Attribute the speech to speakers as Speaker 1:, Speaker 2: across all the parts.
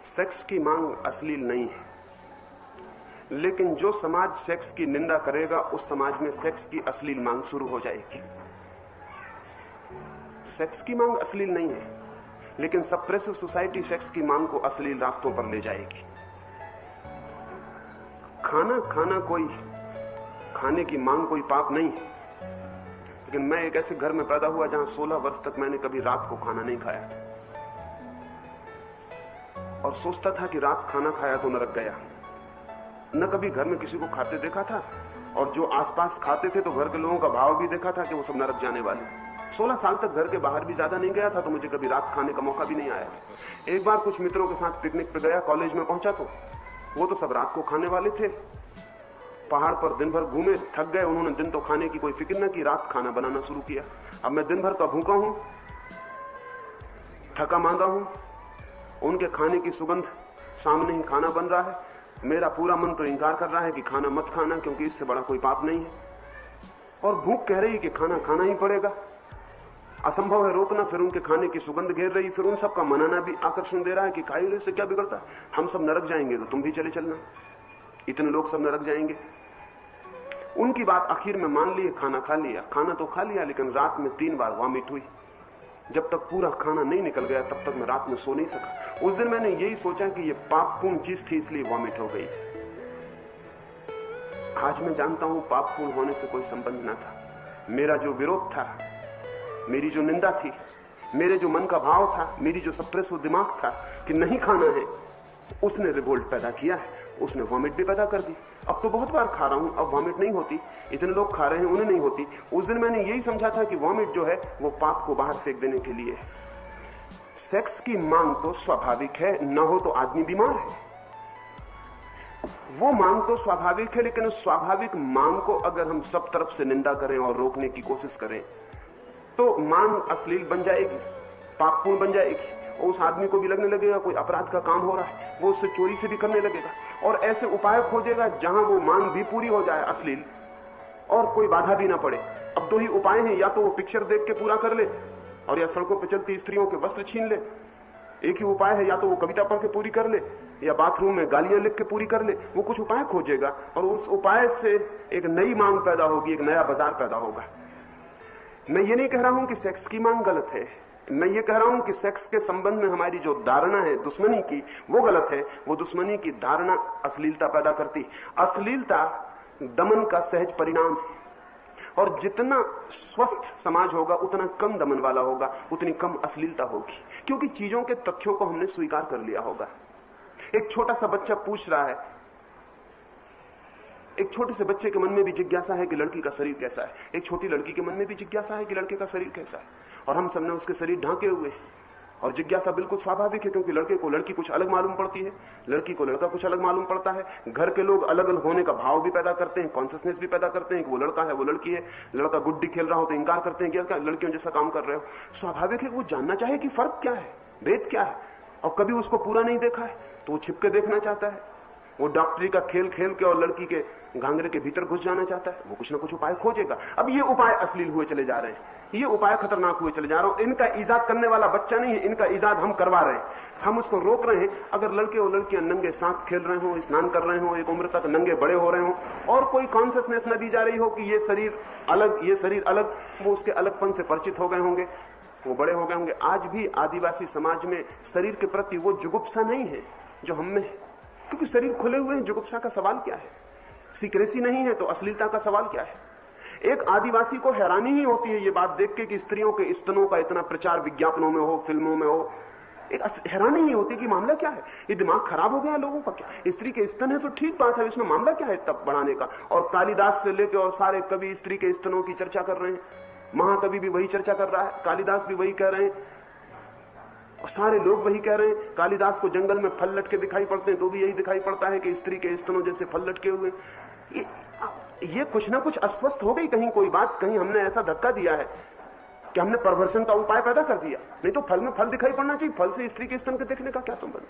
Speaker 1: Sex की मांग अश्लील नहीं है, लेकिन जो समाज सेक्स की निंदा करेगा उस समाज में सेक्स की अश्लील मांग शुरू हो जाएगी। सेक्स की मांग अश्लील नहीं है, लेकिन सप्रेसिव सोसाइटी सेक्स की मांग को अश्लील रास्तों पर ले जाएगी। खाने की मांग कोई पाप नहीं है, लेकिन मैं एक ऐसे घर में पैदा हुआ जहां 16 वर्ष तक मैंने कभी रात को खाना नहीं खाया और सोचता था कि रात खाना खाया तो नरक गया। न कभी घर में किसी को खाते देखा था, और जो आसपास खाते थे तो घर के लोगों का भाव भी देखा था कि वो सब नरक जाने वाले। 16 साल तक घर के बाहर भी ज्यादा नहीं गया था, तो मुझे कभी रात खाने का मौका भी नहीं आया। एक बार कुछ मित्रों के साथ पिकनिक पे गया, कॉलेज में पहुंचा तो वो तो सब रात को खाने वाले थे। पहाड़ पर दिन भर घूमे, थक गए, उन्होंने दिन तो खाने की कोई फिक्र न की, रात खाना बनाना शुरू किया। अब मैं दिन भर का भूखा हूं, थका मांदा हूं, उनके खाने की सुगंध सामने ही खाना बन रहा है। मेरा पूरा मन तो इंकार कर रहा है कि खाना मत खाना, क्योंकि इससे बड़ा कोई पाप नहीं है, और भूख कह रही कि खाना खाना ही पड़ेगा। असंभव है रोकना। फिर उनके खाने की सुगंध घेर रही, फिर उन सबका मनाना भी आकर्षण दे रहा है कि खाइए, से क्या बिगड़ता है, हम सब नरक जाएंगे तो तुम भी चले चलना, इतने लोग सब नरक जाएंगे। उनकी बात आखिर में मान ली, खाना खा लिया। खाना तो खा लिया, लेकिन रात में 3 बार वॉमिट हुई। जब तक पूरा खाना नहीं निकल गया तब तक मैं रात में सो नहीं सका। उस दिन मैंने यही सोचा कि ये पापपूर्ण चीज थी, इसलिए वॉमिट हो गई। आज मैं जानता हूं पापपूर्ण होने से कोई संबंध ना था। मेरा जो विरोध था, मेरी जो निंदा थी, मेरे जो मन का भाव था, मेरी जो सप्रेसिव दिमाग था कि नहीं खाना है, उसने रिवोल्ट पैदा किया है, उसने वॉमिट भी पैदा कर दी। अब तो बहुत बार खा रहा हूं, अब वॉमिट नहीं होती। इतने लोग खा रहे हैं, उन्हें नहीं होती। उस दिन मैंने यही समझा था कि वॉमिट जो है वो पाप को बाहर फेंक देने के लिए है। सेक्स की मांग तो स्वाभाविक है, न हो तो आदमी बीमार है। वो मांग तो स्वाभाविक है, लेकिन उस स्वाभाविक मांग को अगर हम सब तरफ से निंदा करें और रोकने की कोशिश करें तो मांग अश्लील बन जाएगी, पापपूर्ण बन जाएगी, और उस आदमी को भी लगने लगेगा कोई अपराध का काम हो रहा है, वो उससे चोरी से भी करने लगेगा और ऐसे उपाय खोजेगा जहां वो मांग भी पूरी हो जाए अश्लील और कोई बाधा भी ना पड़े। अब 2 ही उपाय हैं, या तो वो पिक्चर देख के पूरा कर ले और या सड़कों पर चलती स्त्रियों के वस्त्र छीन ले। एक ही उपाय है, या तो वो कविता पढ़ के पूरी कर ले या बाथरूम में गालियां लिख के पूरी कर ले। वो कुछ उपाय खोजेगा और उस उपाय से एक नई मांग पैदा होगी, एक नया बाजार पैदा होगा। मैं ये नहीं कह रहा हूं कि सेक्स की मांग गलत है, मैं ये कह रहा हूं कि सेक्स के संबंध में हमारी जो धारणा है दुश्मनी की, वो गलत है। वो दुश्मनी की धारणा अश्लीलता पैदा करती। अश्लीलता दमन का सहज परिणाम है, और जितना स्वस्थ समाज होगा उतना कम दमन वाला होगा, उतनी कम अश्लीलता होगी, क्योंकि चीजों के तथ्यों को हमने स्वीकार कर लिया होगा। एक छोटा सा बच्चा पूछ रहा है, एक छोटे से बच्चे के मन में भी जिज्ञासा है कि लड़की का शरीर कैसा है, एक छोटी लड़की के मन में भी जिज्ञासा है कि लड़के का शरीर कैसा है, और हम सबने उसके शरीर ढांके हुए हैं। और जिज्ञासा बिल्कुल स्वाभाविक है, क्योंकि लड़के को लड़की कुछ अलग मालूम पड़ती है, लड़की को लड़का कुछ अलग मालूम पड़ता है। घर के लोग अलग अलग होने का भाव भी पैदा करते हैं, कॉन्शियसनेस भी पैदा करते हैं कि वो लड़का है, वो लड़की है। लड़का गुड्डी खेल रहा हो तो इंकार करते हैं कि लड़कियों जैसा काम कर रहे हो। स्वाभाविक है कि वो जानना चाहे कि फर्क क्या है, भेद क्या है, और कभी उसको पूरा नहीं देखा है तो वो छिपके देखना चाहता है। वो डॉक्टरी का खेल खेल के और लड़की के घांगरे के भीतर घुस जाना चाहता है। वो कुछ ना कुछ उपाय खोजेगा। अब ये उपाय अश्लील हुए चले जा रहे हैं, ये उपाय खतरनाक हुए चले जा रहे हैं। इनका ईजाद करने वाला बच्चा नहीं है, इनका ईजाद हम करवा रहे हैं, हम उसको रोक रहे हैं। अगर लड़के और लड़कियां नंगे साथ खेल रहे हो, स्नान कर रहे हो, एक उम्र तक नंगे बड़े हो रहे हो, और कोई कॉन्शियसनेस न दी जा रही हो कि ये शरीर अलग, ये शरीर अलग, वो उसके अलगपन से परिचित हो गए होंगे, वो बड़े हो गए होंगे। आज भी आदिवासी समाज में शरीर के प्रति वो जुगुप्सा नहीं है जो हम में है, क्योंकि शरीर खुले हुए हैं। जुगुप्सा का सवाल क्या है? सीक्रेसी नहीं है तो अश्लीलता का सवाल क्या है? एक आदिवासी को हैरानी ही होती है ये बात देख के कि स्त्रियों के स्तनों का इतना प्रचार विज्ञापनों में हो, फिल्मों में हो। एक हैरानी ही होती है कि मामला क्या है, ये दिमाग खराब हो गया लोगों का क्या? स्त्री के स्तन है तो ठीक बात है, इसमें मामला क्या है तब बढ़ाने का? और कालिदास से लेकर और सारे कवि स्त्री के स्तनों की चर्चा कर रहे हैं, महाकवि भी वही चर्चा कर रहा है, कालिदास भी वही कह रहे हैं, और सारे लोग वही कह रहे हैं। कालिदास को जंगल में फल लटके दिखाई पड़ते हैं तो भी यही दिखाई पड़ता है कि स्त्री के स्तनों जैसे फल लटके हुए। ये कुछ ना कुछ अस्वस्थ हो गई कहीं कोई बात, कहीं हमने ऐसा धक्का दिया है कि हमने परवर्षण का उपाय पैदा कर दिया। नहीं तो फल में फल दिखाई पड़ना चाहिए, फल से स्त्री के स्तन के देखने का क्या संबंध?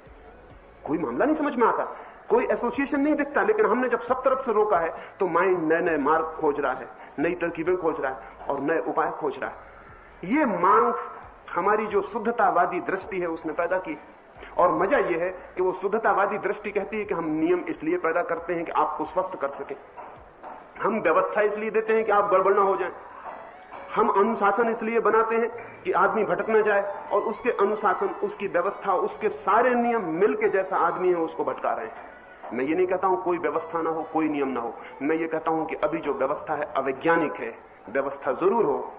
Speaker 1: कोई मामला नहीं समझ में आता, कोई एसोसिएशन नहीं दिखता। लेकिन हमने जब सब तरफ से रोका है तो माइंड नए नए मार्ग खोज रहा है, नई तरकीबें खोज रहा है और नए उपाय खोज रहा है। ये मांग हमारी जो शुद्धतावादी दृष्टि है उसने पैदा की, और मजा यह है कि वो शुद्धतावादी दृष्टि कहती है कि हम नियम इसलिए पैदा करते हैं कि आपको स्वस्थ कर सके, हम व्यवस्था इसलिए देते हैं कि आप गड़बड़ ना हो जाएं, हम अनुशासन इसलिए बनाते हैं कि आदमी भटक न जाए, और उसके अनुशासन, उसकी व्यवस्था, उसके सारे नियम मिलके जैसा आदमी है उसको भटका रहे हैं। मैं ये नहीं कहता हूं कोई व्यवस्था ना हो, कोई नियम ना हो, मैं ये कहता हूं कि अभी जो व्यवस्था है अवैज्ञानिक है। व्यवस्था जरूर हो,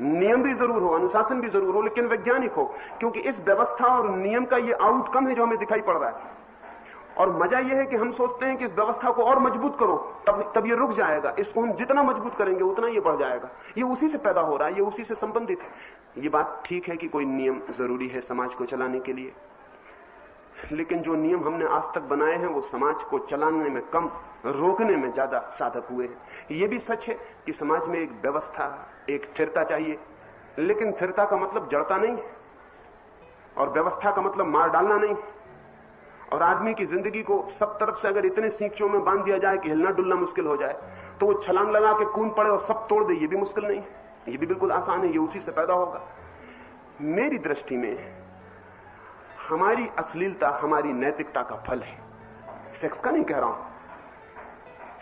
Speaker 1: नियम भी जरूर हो, अनुशासन भी जरूर हो, लेकिन वैज्ञानिक हो, क्योंकि इस व्यवस्था और नियम का ये आउटकम है जो हमें दिखाई पड़ रहा है। और मजा यह है कि हम सोचते हैं कि इस व्यवस्था को और मजबूत करो, तब ये रुक जाएगा, इसको हम जितना मजबूत करेंगे उतना ये बढ़ जाएगा। ये उसी से पैदा हो रहा है, ये उसी से संबंधित है। ये बात ठीक है कि कोई नियम जरूरी है समाज को चलाने के लिए, लेकिन जो नियम हमने आज तक बनाए हैं वो समाज को चलाने में कम, रोकने में ज्यादा साधक हुए हैं। ये भी सच है कि समाज में एक व्यवस्था, एक स्थिरता चाहिए, लेकिन स्थिरता का मतलब जड़ता नहीं है, और व्यवस्था का मतलब मार डालना नहीं। और आदमी की जिंदगी को सब तरफ से अगर इतने सींचों में बांध दिया जाए कि हिलना डुलना मुश्किल हो जाए, तो वो छलांग लगा के कूद पड़े और सब तोड़ दे, ये भी मुश्किल नहीं है, ये भी बिल्कुल आसान है, ये उसी से पैदा होगा। मेरी दृष्टि में हमारी अश्लीलता हमारी नैतिकता का फल है। सेक्स का नहीं कह रहा हूं,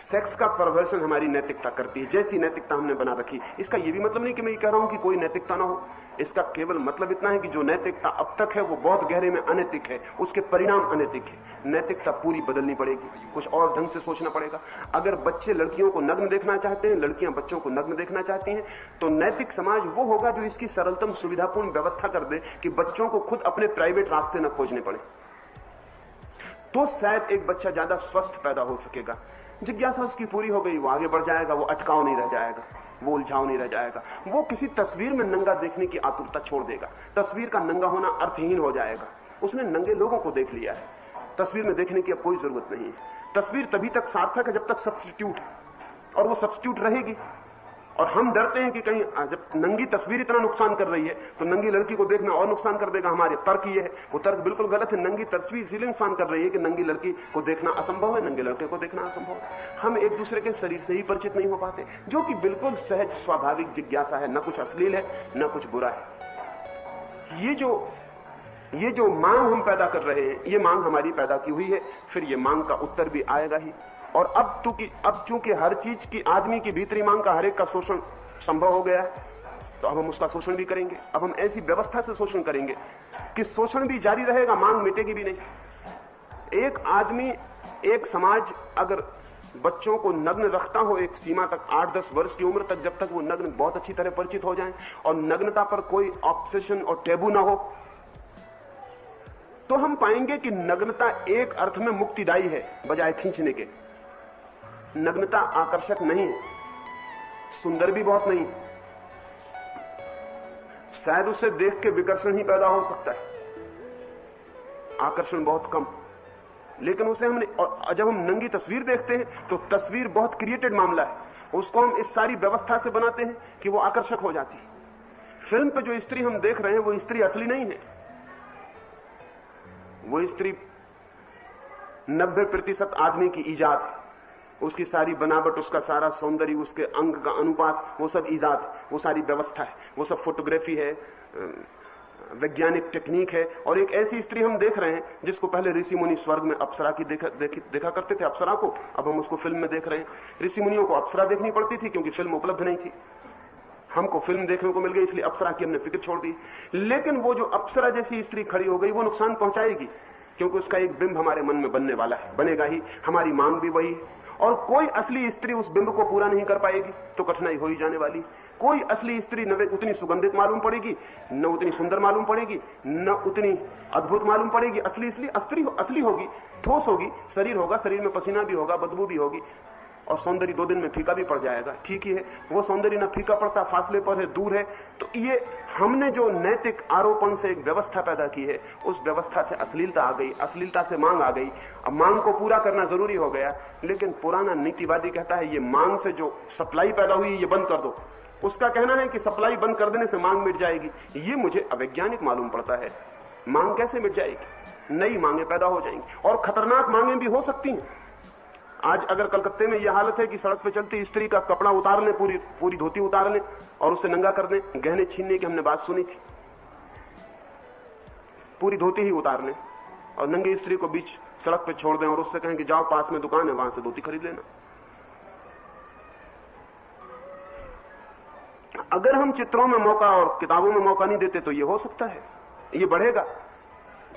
Speaker 1: सेक्स का परवर्शन हमारी नैतिकता करती है, जैसी नैतिकता हमने बना रखी। इसका यह भी मतलब नहीं कि मैं ये कह रहा हूं कि कोई नैतिकता ना हो, इसका केवल मतलब इतना है कि जो नैतिकता अब तक है वो बहुत गहरे में अनैतिक है, उसके परिणाम अनैतिक है। नैतिकता पूरी बदलनी पड़ेगी, कुछ और ढंग से सोचना पड़ेगा। अगर बच्चे लड़कियों को नग्न देखना चाहते हैं, लड़कियां बच्चों को नग्न देखना चाहती हैं, तो नैतिक समाज वो होगा जो इसकी सरलतम सुविधापूर्ण व्यवस्था कर दे कि बच्चों को खुद अपने प्राइवेट रास्ते न खोजने पड़े। तो शायद एक बच्चा ज्यादा स्वस्थ पैदा हो सकेगा। जिज्ञासा उसकी पूरी हो गई, वो आगे बढ़ जाएगा, वो अटकाव नहीं रह जाएगा, वो उलझाव नहीं रह जाएगा, वो किसी तस्वीर में नंगा देखने की आतुरता छोड़ देगा। तस्वीर का नंगा होना अर्थहीन हो जाएगा, उसने नंगे लोगों को देख लिया है, तस्वीर में देखने की अब कोई जरूरत नहीं है। तस्वीर तभी तक सार्थक है जब तक सब्स्टिट्यूट है, और वो सब्स्टिट्यूट रहेगी। और हम डरते हैं कि कहीं जब नंगी तस्वीर इतना नुकसान कर रही है तो नंगी लड़की को देखना और नुकसान कर देगा। हमारे तर्क ये है, वो तर्क बिल्कुल गलत है। नंगी तस्वीर इसीलिए नुकसान कर रही है कि नंगी लड़की को देखना असंभव है, नंगे लड़के को देखना असंभव है। हम एक दूसरे के शरीर से ही परिचित नहीं हो पाते, जो कि बिल्कुल सहज स्वाभाविक जिज्ञासा है, न कुछ अश्लील है न कुछ बुरा है। ये जो मांग हम पैदा कर रहे हैं, ये मांग हमारी पैदा की हुई है, फिर ये मांग का उत्तर भी आएगा ही। और अब चूंकि हर चीज की आदमी की भीतरी मांग का हर एक का शोषण संभव हो गया है, तो अब हम उसका शोषण भी करेंगे। अब हम ऐसी व्यवस्था से शोषण करेंगे कि शोषण भी जारी रहेगा, मांग मिटेगी भी नहीं। एक आदमी, एक समाज अगर बच्चों को नग्न रखता हो एक सीमा तक, 8-10 वर्ष की उम्र तक, जब तक वो नग्न बहुत अच्छी तरह परिचित हो जाएं और नग्नता पर कोई ऑब्सेशन और टैबू ना हो, तो हम पाएंगे कि नग्नता एक अर्थ में मुक्तिदायी है बजाय खींचने के। नग्नता आकर्षक नहीं है, सुंदर भी बहुत नहीं, शायद उसे देख के विकर्षण ही पैदा हो सकता है, आकर्षण बहुत कम। लेकिन उसे हमने, और जब हम नंगी तस्वीर देखते हैं तो तस्वीर बहुत क्रिएटेड मामला है, उसको हम इस सारी व्यवस्था से बनाते हैं कि वो आकर्षक हो जाती है। फिल्म पे जो स्त्री हम देख रहे हैं वो स्त्री असली नहीं है, वो स्त्री 90% आदमी की ईजाद है। उसकी सारी बनावट, उसका सारा सौंदर्य, उसके अंग का अनुपात, वो सब ईजाद है, वो सारी व्यवस्था है, वो सब फोटोग्राफी है, वैज्ञानिक टेक्निक है। और एक ऐसी स्त्री हम देख रहे हैं जिसको पहले ऋषि मुनि स्वर्ग में अप्सरा की देखा करते थे, अप्सरा को, अब हम उसको फिल्म में देख रहे हैं। ऋषि मुनियों को अप्सरा देखनी पड़ती थी क्योंकि फिल्म उपलब्ध नहीं थी, हमको फिल्म देखने को मिल गई, इसलिए अप्सरा की हमने फिक्र छोड़ दी। लेकिन वो जो अप्सरा जैसी स्त्री खड़ी हो गई वो नुकसान पहुंचाएगी, क्योंकि उसका एक बिंब हमारे मन में बनने वाला है, बनेगा ही, हमारी मांग भी वही है। और कोई असली स्त्री उस बिंब को पूरा नहीं कर पाएगी तो कठिनाई हो ही जाने वाली। कोई असली स्त्री न उतनी सुगंधित मालूम पड़ेगी, न उतनी सुंदर मालूम पड़ेगी, न उतनी अद्भुत मालूम पड़ेगी। असली होगी, ठोस होगी, शरीर होगा, शरीर में पसीना भी होगा, बदबू भी होगी, और सौंदर्य 2 दिन में फीका भी पड़ जाएगा। ठीक ही है, वो सौंदर्य ना फीका पड़ता, फासले पर है, दूर है। तो ये हमने जो नैतिक आरोपण से एक व्यवस्था पैदा की है, उस व्यवस्था से अश्लीलता आ गई, अश्लीलता से मांग आ गई। अब मांग को पूरा करना जरूरी हो गया, लेकिन पुराना नीतिवादी कहता है ये मांग से जो सप्लाई पैदा हुई ये बंद कर दो। उसका कहना है कि सप्लाई बंद कर देने से मांग मिट जाएगी। ये मुझे अवैज्ञानिक मालूम पड़ता है। मांग कैसे मिट जाएगी? नई मांगे पैदा हो जाएंगी, और खतरनाक मांगे भी हो सकती हैं। आज अगर कलकत्ते में यह हालत है कि सड़क पे चलती स्त्री का कपड़ा उतार ले, पूरी धोती उतार ले और उसे नंगा कर दे, गहने छीनने की हमने बात सुनी थी, पूरी धोती ही उतार ले, और नंगी स्त्री को बीच सड़क पे छोड़ दें और उससे कहें कि जाओ पास में दुकान है, वहां से धोती खरीद लेना। अगर हम चित्रों में मौका और किताबों में मौका नहीं देते तो ये हो सकता है, ये बढ़ेगा,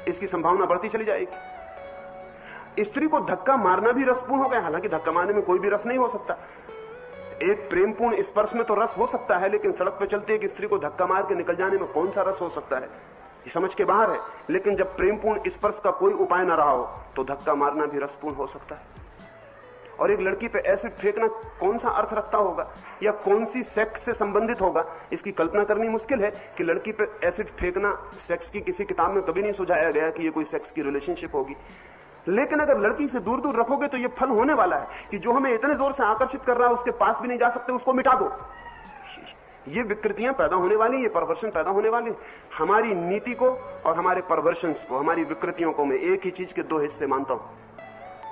Speaker 1: इसकी संभावना बढ़ती चली जाएगी। स्त्री को धक्का मारना भी रसपूर्ण हो गया, हालांकि धक्का मारने में कोई भी रस नहीं हो सकता। एक प्रेमपूर्ण स्पर्श में तो रस हो सकता है, लेकिन सड़क पर चलते एक स्त्री को धक्का मार के निकल जाने में कौन सा रस हो सकता है, ये समझ के बाहर है। लेकिन जब प्रेमपूर्ण स्पर्श का कोई उपाय न रहा हो तो धक्का मारना भी रसपूर्ण हो सकता है। और एक लड़की पे एसिड फेंकना कौन सा अर्थ रखता होगा या कौन सी सेक्स से संबंधित होगा, इसकी कल्पना करनी मुश्किल है कि लड़की पे एसिड फेंकना सेक्स की किसी किताब में कभी नहीं सुझाया गया कि ये कोई सेक्स की रिलेशनशिप होगी। लेकिन अगर लड़की से दूर दूर रखोगे तो ये फल होने वाला है कि जो हमें इतने जोर से आकर्षित कर रहा है उसके पास भी नहीं जा सकते, उसको मिटा दो। ये विकृतियां पैदा होने वाली, ये परवर्शन पैदा होने वाली। हमारी नीति को और हमारे परवर्शंस को, हमारी विकृतियों को मैं एक ही चीज के दो हिस्से मानता हूं।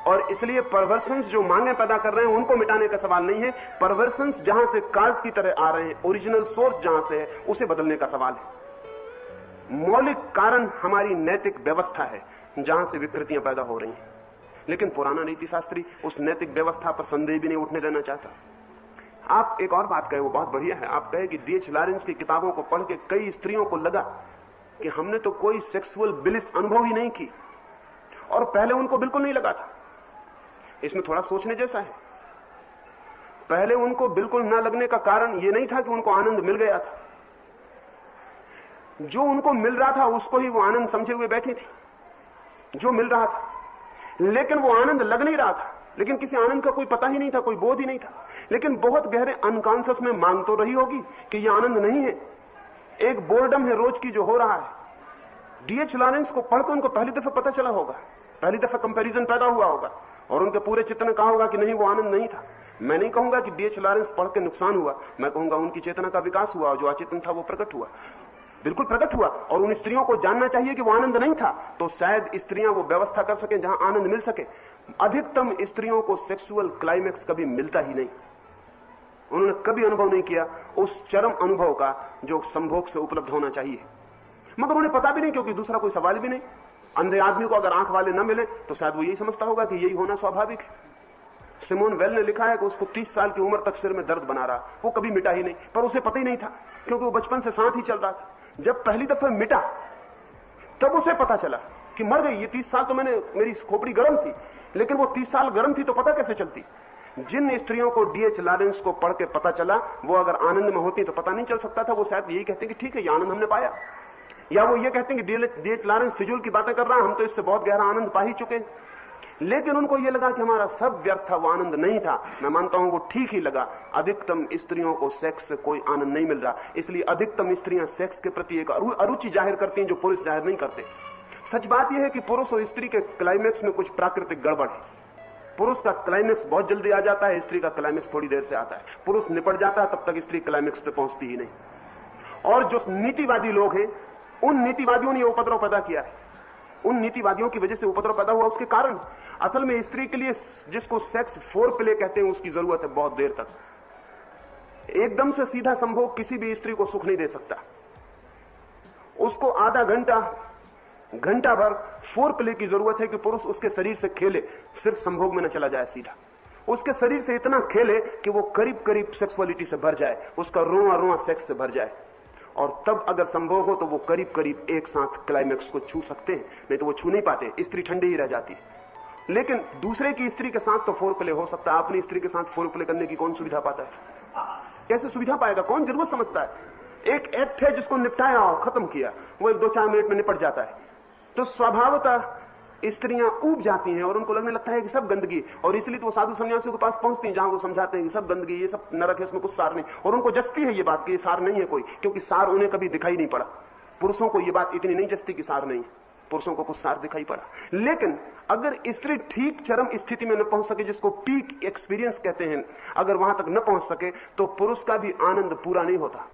Speaker 1: और इसलिए परवर्शंस जो मांगे पैदा कर रहे हैं उनको मिटाने का सवाल नहीं है, परवर्शंस जहां से काज की तरह आ रहे हैं, ओरिजिनल सोर्स जहां से है उसे बदलने का सवाल है। मौलिक कारण हमारी नैतिक व्यवस्था है जहां से विकृतियां पैदा हो रही हैं। लेकिन पुराना नीति शास्त्री उस नैतिक व्यवस्था पर संदेह भी नहीं उठने देना चाहता। आप एक और बात कहे, वो बहुत बढ़िया है। आप कहे कि D.H. लॉरेंस की किताबों को पढ़ के कई स्त्रियों को लगा कि हमने तो कोई सेक्सुअल ब्लिस अनुभव ही नहीं की, और पहले उनको बिल्कुल नहीं लगा था। इसमें थोड़ा सोचने जैसा है। पहले उनको बिल्कुल ना लगने का कारण ये नहीं था कि उनको आनंद मिल गया था, जो उनको मिल रहा था उसको ही वो आनंद समझे हुए बैठी थी, जो मिल रहा था। लेकिन वो आनंद लग नहीं रहा था, लेकिन किसी आनंद का कोई पता ही नहीं था, कोई बोध ही नहीं था। लेकिन बहुत गहरे अनकॉन्शियस में मांग तो रही होगी कि ये आनंद नहीं है, एक बोर्डम है रोज की जो हो रहा है। D.H. लॉरेंस को पढ़कर उनको पहली दफा पता चला होगा, पहली दफा कंपैरिजन पैदा हुआ होगा, और उनके पूरे चित्त ने कहा होगा कि नहीं, वो आनंद नहीं था। मैं नहीं कहूंगा कि D.H. लॉरेंस पढ़ के नुकसान हुआ, मैं कहूंगा उनकी चेतना का विकास हुआ, और जो अचेतन था वो प्रकट हुआ, बिल्कुल प्रकट हुआ। और उन स्त्रियों को जानना चाहिए कि वो आनंद नहीं था, तो शायद स्त्रियां वो व्यवस्था कर सके जहां आनंद मिल सके। अधिकतम स्त्रियों को सेक्सुअल क्लाइमेक्स कभी मिलता ही नहीं, उन्होंने कभी अनुभव नहीं किया उस चरम अनुभव का जो संभोग से उपलब्ध होना चाहिए। मगर उन्हें पता भी नहीं, क्योंकि दूसरा कोई सवाल भी नहीं। अंधे आदमी को अगर आंख वाले न मिले तो शायद वो यही समझता होगा कि यही होना स्वाभाविक है। सिमोन वेल ने लिखा है कि उसको 30 साल की उम्र तक सिर में दर्द बना रहा, वो कभी मिटा ही नहीं, पर उसे पता ही नहीं था, क्योंकि वो बचपन से साथ ही चल रहा था। जब पहली दफा मिटा तब उसे पता चला कि मर गई। ये 30 साल तो मेरी खोपड़ी गर्म थी, लेकिन वो 30 साल गर्म थी तो पता कैसे चलती। जिन स्त्रियों को D.H. लॉरेंस को पढ़ के पता चला, वो अगर आनंद में होती तो पता नहीं चल सकता था। वो शायद यही कहते कि ठीक है, ये आनंद हमने पाया, या वो ये कहते हैं कि D.H. लॉरेंस फिजूल की बातें कर रहा है, हम तो इससे बहुत गहरा आनंद पा ही चुके। लेकिन उनको ये लगा कि हमारा सब व्यर्थ था, वो आनंद नहीं था। मैं मानता हूं वो ठीक ही लगा। अधिकतम स्त्रियों को सेक्स से कोई आनंद नहीं मिल रहा, इसलिए अधिकतम स्त्रियां सेक्स के प्रति एक अरुचि जाहिर करती हैं जो पुरुष जाहिर नहीं करते। सच बात यह है कि पुरुष और स्त्री के क्लाइमेक्स में कुछ प्राकृतिक गड़बड़ है। पुरुष का क्लाइमेक्स बहुत जल्दी आ जाता है, स्त्री का क्लाइमेक्स थोड़ी देर से आता है। पुरुष निपट जाता है, तब तक स्त्री क्लाइमेक्स पे पहुंचती ही नहीं। और जो नीतिवादी लोग हैं, उन नीतिवादियों ने उपद्रव पैदा किया है। उन नीतिवादियों की वजह से उपद्रव पैदा हुआ। उसके कारण असल में स्त्री के लिए, जिसको सेक्स फोर प्ले कहते हैं, उसकी जरूरत है बहुत देर तक। एकदम से सीधा संभोग किसी भी स्त्री को सुख नहीं दे सकता। उसको आधा घंटा, घंटा भर फोर प्ले की जरूरत है कि पुरुष उसके शरीर से खेले, सिर्फ संभोग में न चला जाए सीधा। उसके शरीर से इतना खेले कि वो करीब करीब सेक्सुअलिटी से भर जाए, उसका रोआ रोआ सेक्स से भर जाए, और तब अगर संभव हो तो वो करीब करीब एक साथ क्लाइमेक्स को छू सकते हैं, नहीं तो वो छू नहीं पाते, स्त्री ठंडी ही रह जाती। लेकिन दूसरे की स्त्री के साथ तो फोर प्ले हो सकता है, अपनी स्त्री के साथ फोर प्ले करने की कौन सुविधा पाता है? कैसे सुविधा पाएगा? कौन जरूरत समझता है? एक एक्ट है जिसको निपटाया और खत्म किया, वो 1-2-4 मिनट में निपट जाता है। तो स्वभावतः स्त्रियां ऊब जाती हैं और उनको लगने लगता है कि सब गंदगी, और इसलिए तो वो साधु सन्यासियों के पास पहुंचती हैं जहां वो समझाते हैं कि सब गंदगी, ये सब नरक है, इसमें कुछ सार नहीं। और उनको जचती है ये बात कि ये सार नहीं है कोई, क्योंकि सार उन्हें कभी दिखाई नहीं पड़ा। पुरुषों को ये बात इतनी नहीं जचती कि सार नहीं, पुरुषों को कुछ सार दिखाई पड़ा। लेकिन अगर स्त्री ठीक चरम स्थिति में न पहुंच सके, जिसको पीक एक्सपीरियंस कहते हैं, अगर वहां तक न पहुंच सके, तो पुरुष का भी आनंद पूरा नहीं होता।